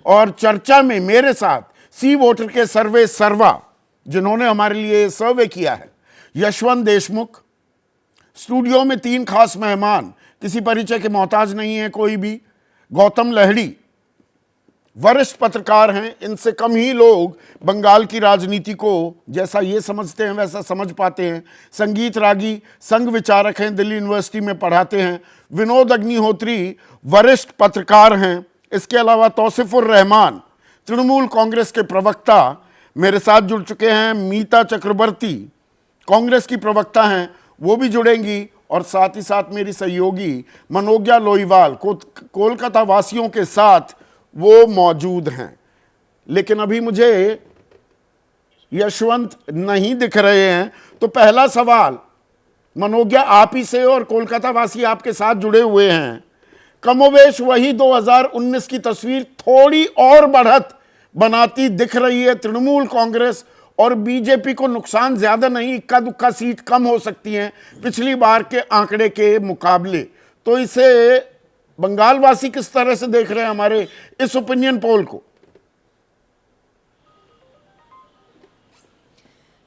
और चर्चा में मेरे साथ सी वोटर के सर्वे सर्वा जिन्होंने हमारे लिए सर्वे किया है, यशवंत देशमुख। स्टूडियो में 3 खास मेहमान, किसी परिचय के मोहताज नहीं है कोई भी। गौतम लहड़ी वरिष्ठ पत्रकार हैं, इनसे कम ही लोग बंगाल की राजनीति को जैसा ये समझते हैं वैसा समझ पाते हैं। संगीत रागी संघ विचारक हैं, दिल्ली यूनिवर्सिटी में पढ़ाते हैं। विनोद अग्निहोत्री वरिष्ठ पत्रकार हैं। इसके अलावा तौसिफुर रहमान तृणमूल कांग्रेस के प्रवक्ता मेरे साथ जुड़ चुके हैं। मीता चक्रवर्ती कांग्रेस की प्रवक्ता हैं, वो भी जुड़ेंगी। और साथ ही साथ मेरी सहयोगी मनोज्ञा लोईवाल कोलकाता वासियों के साथ वो मौजूद हैं। लेकिन अभी मुझे यशवंत नहीं दिख रहे हैं, तो पहला सवाल मनोज्ञा आप ही से, और कोलकाता वासी आपके साथ जुड़े हुए हैं। कमोवेश वही 2019 की तस्वीर थोड़ी और बढ़त बनाती दिख रही है तृणमूल कांग्रेस, और बीजेपी को नुकसान ज्यादा नहीं, इक्का दुक्का सीट कम हो सकती हैं पिछली बार के आंकड़े के मुकाबले। तो इसे बंगाल वासी किस तरह से देख रहे हैं हमारे इस ओपिनियन पोल को?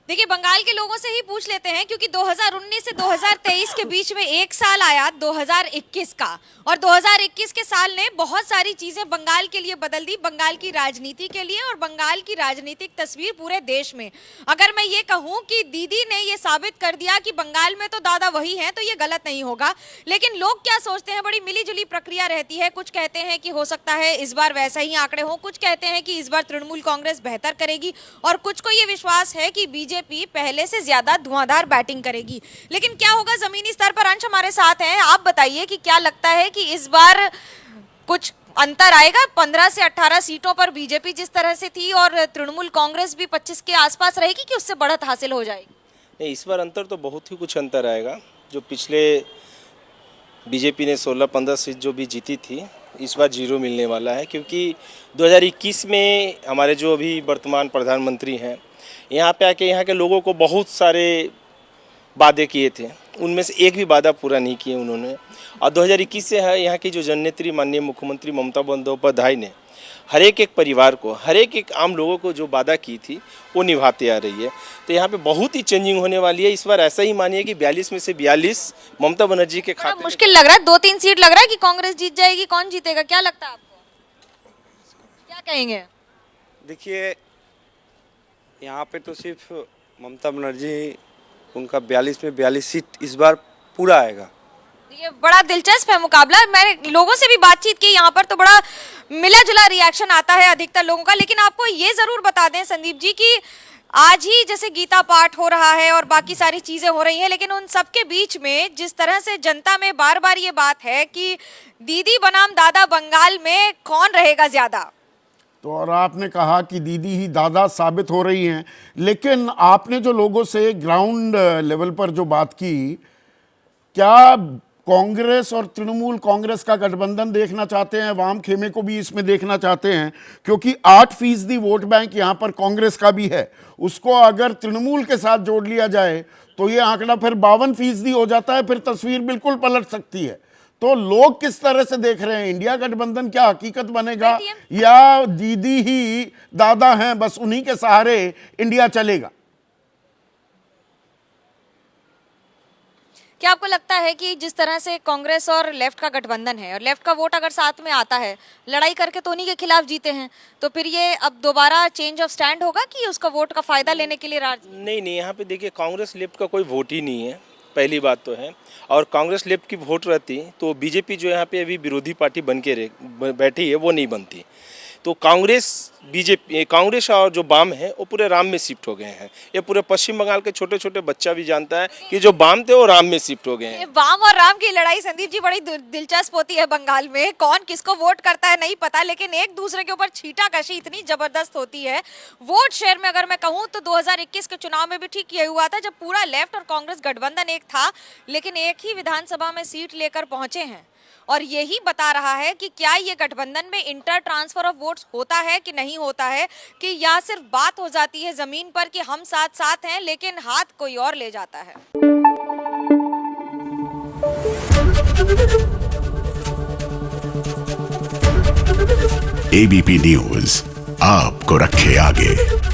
देखिए, बंगाल के लोगों से ही पूछ लेते हैं, क्योंकि 2019 से 2023 के बीच में एक साल आया 2021 का, और 2021 के साल ने बहुत सारी चीजें बंगाल के लिए बदल दी, बंगाल की राजनीति के लिए और बंगाल की राजनीतिक तस्वीर पूरे देश में। अगर मैं ये कहूं कि दीदी ने ये साबित कर दिया कि बंगाल में तो दादा वही हैं, तो ये गलत नहीं होगा। लेकिन लोग क्या सोचते हैं, बड़ी मिलीजुली प्रक्रिया रहती है। कुछ कहते हैं कि हो सकता है इस बार वैसा ही आंकड़े हों, कुछ कहते हैं कि इस बार तृणमूल कांग्रेस बेहतर करेगी, और कुछ को ये विश्वास है कि बीजेपी पहले से ज्यादा धुआंधार बैटिंग करेगी। लेकिन क्या होगा जमीनी स्तर पर? अंश हमारे साथ हैं, आप बताइए कि क्या लगता है कि इस बार कुछ अंतर आएगा? 15 से 18 सीटों पर बीजेपी जिस तरह से थी और तृणमूल कांग्रेस भी 25 के आसपास रहेगी, कि उससे बढ़त हासिल हो जाएगी? नहीं, इस बार अंतर तो बहुत ही कुछ अंतर आएगा। जो पिछले बीजेपी ने 16-15 सीट जो भी जीती थी, इस बार 0 मिलने वाला है, क्योंकि 2021 में हमारे जो अभी वर्तमान प्रधानमंत्री हैं, यहाँ पे आके यहाँ के लोगों को बहुत सारे वादे किए थे, उनमें से एक भी वादा पूरा नहीं किए उन्होंने। और 2021 से है यहाँ की जो जननेत्री माननीय मुख्यमंत्री ममता बंदोपाध्याय ने हर एक परिवार को, हर एक आम लोगों को जो वादा की थी वो निभाते आ रही है। तो यहाँ पे बहुत ही चेंजिंग होने वाली है इस बार। ऐसा ही मानिए कि 42 में से 42 ममता बनर्जी के खाते। मुश्किल लग रहा है, 2-3 सीट लग रहा है कि कांग्रेस जीत जाएगी। कौन जीतेगा, क्या लगता है आपको? क्या कहेंगे? देखिए, यहाँ पे तो सिर्फ ममता बनर्जी, उनका 42 में 42 सीट इस बार पूरा आएगा। ये बड़ा दिलचस्प है मुकाबला। मैंने लोगों से भी बातचीत की, यहाँ पर तो बड़ा मिला जुला रिएक्शन आता है अधिकतर लोगों का। लेकिन आपको ये जरूर बता दें संदीप जी कि आज ही जैसे गीता पाठ हो रहा है और बाकी सारी चीजें हो रही हैं, लेकिन उन सबके बीच में जिस तरह से जनता में बार बार ये बात है कि दीदी बनाम दादा बंगाल में कौन रहेगा ज्यादा। तो और आपने कहा कि दीदी ही दादा साबित हो रही हैं, लेकिन आपने जो लोगों से ग्राउंड लेवल पर जो बात की, क्या कांग्रेस और तृणमूल कांग्रेस का गठबंधन देखना चाहते हैं? वाम खेमे को भी इसमें देखना चाहते हैं, क्योंकि 8% वोट बैंक यहाँ पर कांग्रेस का भी है। उसको अगर तृणमूल के साथ जोड़ लिया जाए तो ये आंकड़ा फिर 52% हो जाता है, फिर तस्वीर बिल्कुल पलट सकती है। तो लोग किस तरह से देख रहे हैं? इंडिया गठबंधन क्या हकीकत बनेगा, या दीदी ही दादा हैं, बस उन्हीं के सहारे इंडिया चलेगा? क्या आपको लगता है कि जिस तरह से कांग्रेस और लेफ्ट का गठबंधन है, और लेफ्ट का वोट अगर साथ में आता है, लड़ाई करके तो उन्हीं के खिलाफ जीते हैं, तो फिर ये अब दोबारा चेंज ऑफ स्टैंड होगा कि उसका वोट का फायदा लेने के लिए नहीं, यहाँ पे देखिए, कांग्रेस लेफ्ट का कोई वोट ही नहीं है, पहली बात तो है। और कांग्रेस लेफ्ट की वोट रहती तो बीजेपी जो यहाँ पे अभी विरोधी पार्टी बन के बैठी है वो नहीं बनती। तो कांग्रेस और जो वाम है वो पूरे राम में शिफ्ट हो गए हैं। ये पूरे पश्चिम बंगाल के छोटे छोटे बच्चा भी जानता है कि जो वाम थे वो राम में शिफ्ट हो गए हैं। वाम और राम की लड़ाई संदीप जी बड़ी दिलचस्प होती है बंगाल में। कौन किसको वोट करता है नहीं पता, लेकिन एक दूसरे के ऊपर छींटाकशी इतनी जबरदस्त होती है। वोट शेयर में अगर मैं कहूँ तो 2021 के चुनाव में भी ठीक यही हुआ था, जब पूरा लेफ्ट और कांग्रेस गठबंधन एक था, लेकिन एक ही विधानसभा में सीट लेकर पहुंचे हैं। और यही बता रहा है कि क्या ये गठबंधन में इंटर ट्रांसफर ऑफ वोट्स होता है कि नहीं होता है, कि या सिर्फ बात हो जाती है जमीन पर कि हम साथ साथ हैं लेकिन हाथ कोई और ले जाता है। एबीपी न्यूज आपको रखे आगे।